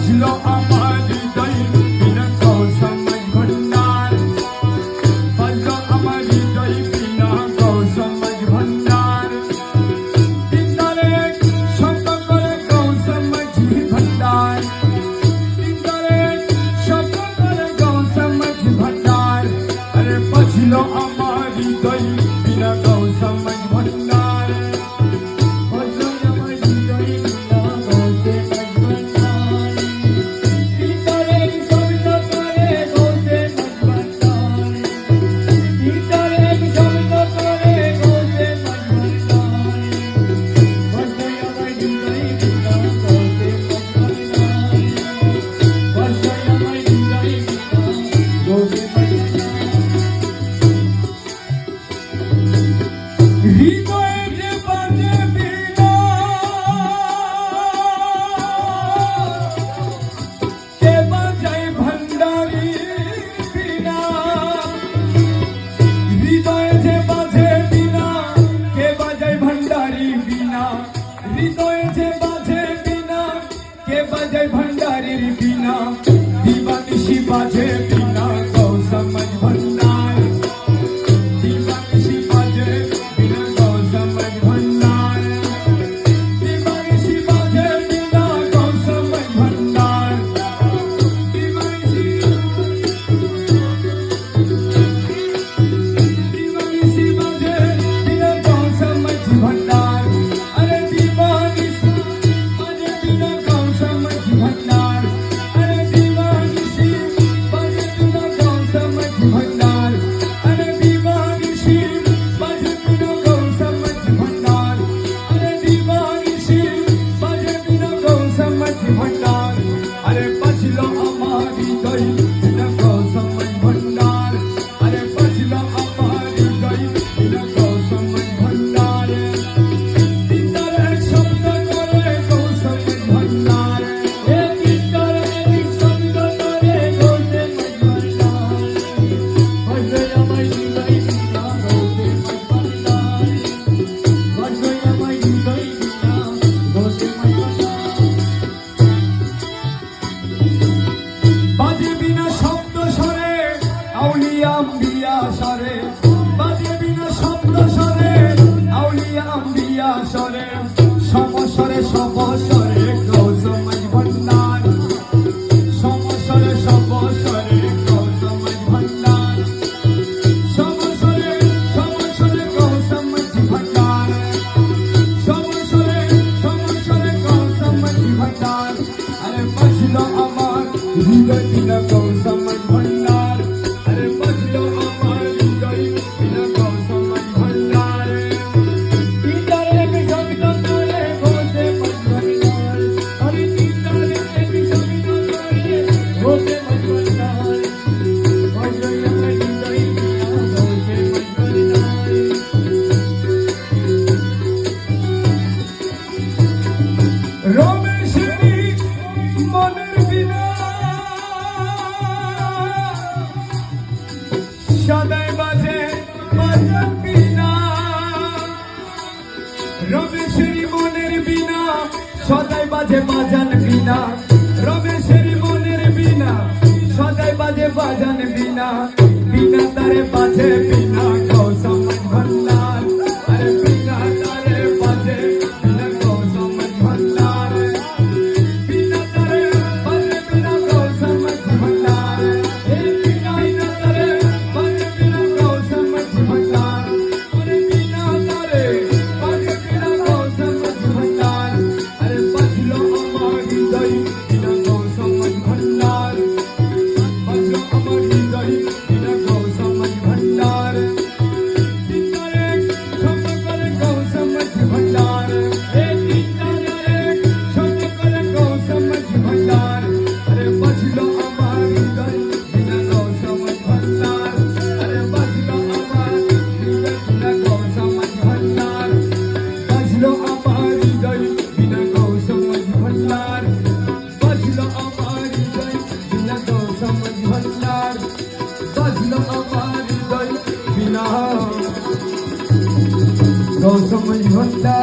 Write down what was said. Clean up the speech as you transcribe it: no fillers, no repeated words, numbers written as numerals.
বাজলো আমার হৃদয় বিনা কৌসময় ভন্ডার, বাজলো আমার হৃদয় বিনা কৌসময় ভন্ডার, তিনতলে শব্দ করে কৌসময় ভন্ডার, তিনতলে শব্দ করে কৌসময় ভন্ডার, আরে বাজলো আমার হৃদয় বিনা কৌসময় ভন্ডার, বাজলো আমার হৃদয় বিনা কৌসময় भंडारी बिना दीवानिशी बाजे बिना कौसमय भंडार, दीवानिशी बाजे बिना कौसमय भंडार, दीवानिशी बाजे बिना कौसमय भंडार, दीवानिशी बाजे बिना कौसमय भंडार, अरे दीवानिशी बाजे बिना कौसमय भंडार, अरे दीवानिशी बाजे बिना कौसमय भंडार, अरे दीवानिशी बाजे बिना कौसमय भंडार, अरे दीवानिशी बाजे बिना कौसमय भंडार, अरे बजलो আমার হৃদয় বিনা কৌসময় ভন্ডার, अरे बजलो আমার হৃদয় বিনা কৌসময় ভন্ডার, তিনতলে শব্দ করে কৌসময় ভন্ডার, বাজে বিনা শব্দ স্বরে আউলিয়া আম্বিয়া স্বরে, বাজে বিনা শব্দ স্বরে আউলিয়া আম্বিয়া স্বরে, সমস্বরে সমস্বরে কৌসময় ভন্ডার, সমস্বরে সমস্বরে কৌসময় ভন্ডার, সমস্বরে সমস্বরে কৌসময় ভন্ডার, সমস্বরে সমস্বরে কৌসময় ভন্ডার, আরে বাজলো আমার হৃদয় বিনা কৌসময় ভন্ডার, আরে বাজলো আমার হৃদয় বিনা কৌসময় ভন্ডার, তিনতলে শব্দ করে বসে ভন্ডার, আরে তিনতলে শব্দ করে বসে ভন্ডার, বাজলো আমার হৃদয় বিনা কৌসময় ভন্ডার, রমেশেরই মনের বিনা সদাই বাজে বাজান বিনা, রমেশেরই মনের বিনা সদাই বাজে বাজান বিনা, রমেশেরই মনের বিনা সদাই বাজে বাজান বিনা, বিনা তারে বাজে বিনা কৌসময় ভন্ডার, আরে বিনা তারে বাজে বিনা কৌসময় ভন্ডার, বিনা তারে বাজে বিনা কৌসময় ভন্ডার, বিনা তারে বাজে বিনা কৌসময় ভন্ডার, আরে বিনা তারে বাজে বিনা কৌসময় ভন্ডার, আরে বাজলো আমার হৃদয় বিনা কৌসময় ভন্ডার, বাজলো আমার হৃদয় বিনা কৌসময় ভন্ডার, তিনতলে শব্দ করে কৌসময় ভন্ডার, তিনতলে শব্দ করে কৌসময় ভন্ডার, আরে বাজলো আমার হৃদয় বিনা কৌসময় ভন্ডার, আরে বাজলো আমার হৃদয় বিনা কৌসময় ভন্ডার, বাজলো আমার হৃদয় বিনা কৌসময় ভন্ডার, বাজলো আমার হৃদয় বিনা কৌসময় ভন্ডার, বাজলো আমার হৃদয় বিনা কৌসময় ভন্ডার।